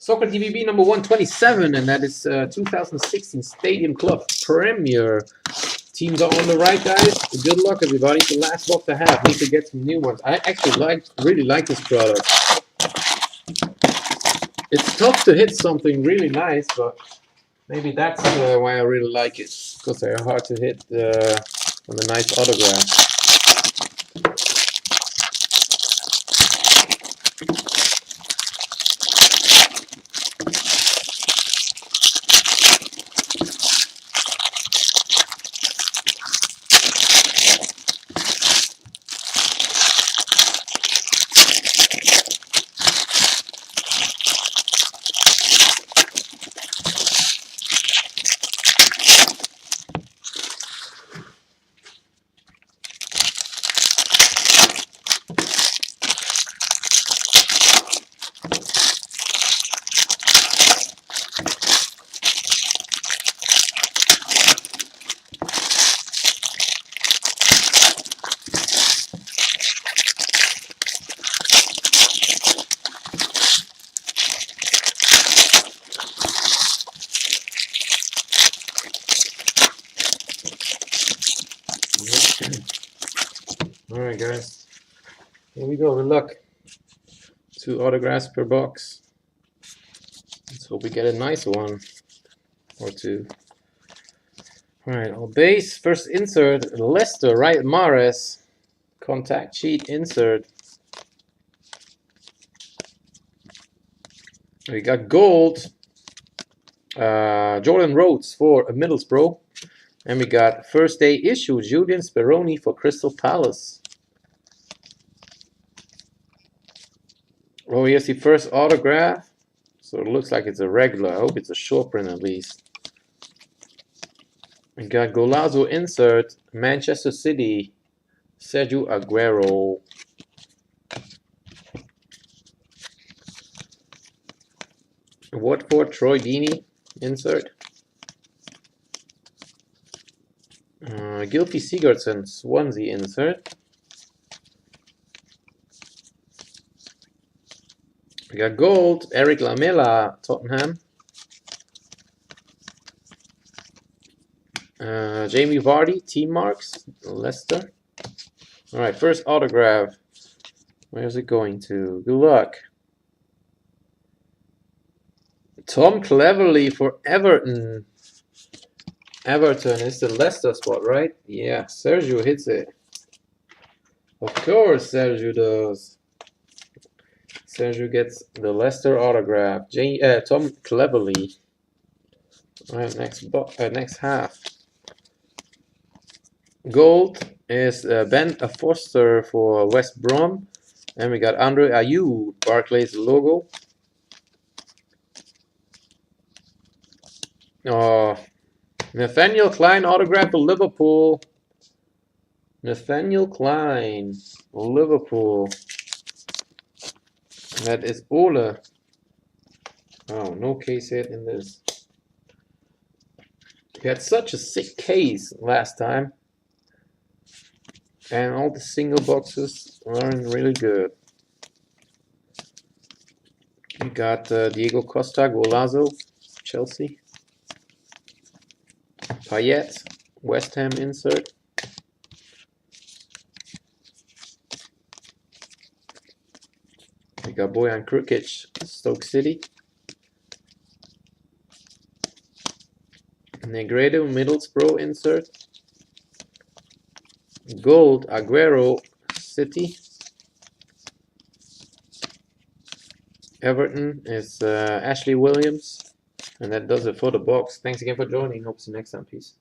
Soccer DBB number 127, and that is 2016 Stadium Club Premier. Teams are on the right, guys. Good luck, everybody. It's the last box I have. Need to get some new ones. I actually really like this product. It's tough to hit something really nice, but maybe that's why I really like it, because they're hard to hit on a nice autograph. Alright, guys, here we go. Good luck. 2 autographs per box. Let's hope we get a nice one or 2. Alright, on base, first insert, Leicester, right? Mahrez. Contact sheet insert. We got gold, Jordan Rhodes for Middlesbrough. And we got first day issue, Julian Speroni for Crystal Palace. Oh, here's the first autograph. So it looks like it's a regular. I hope it's a short print at least. We got Golazo insert, Manchester City, Sergio Aguero. Watford, Troy Deeney insert. Gylfi Sigurdsson, Swansea insert. We got gold, Eric Lamela, Tottenham. Jamie Vardy, team marks, Leicester. Alright, first autograph. Where's it going to? Good luck. Tom Cleverley for Everton. Everton is the Leicester spot, right? Yeah, Sergio hits it. Of course Sergio does. Sergio gets the Leicester autograph. Tom Cleverley. Alright, next half. Gold is Ben Foster for West Brom. And we got Andre Ayew, Barclays logo. Oh, Nathaniel Klein autograph for Liverpool. Nathaniel Klein, Liverpool. That is Ole. Oh, no case hit in this. We had such a sick case last time. And all the single boxes aren't really good. We got Diego Costa, Golazo, Chelsea. Payet, West Ham insert. We got Bojan Krukic, Stoke City. Negredo, Middlesbrough insert. Gold, Aguero, City. Everton is Ashley Williams. And that does it for the box. Thanks again for joining. Hope to see you next time. Peace.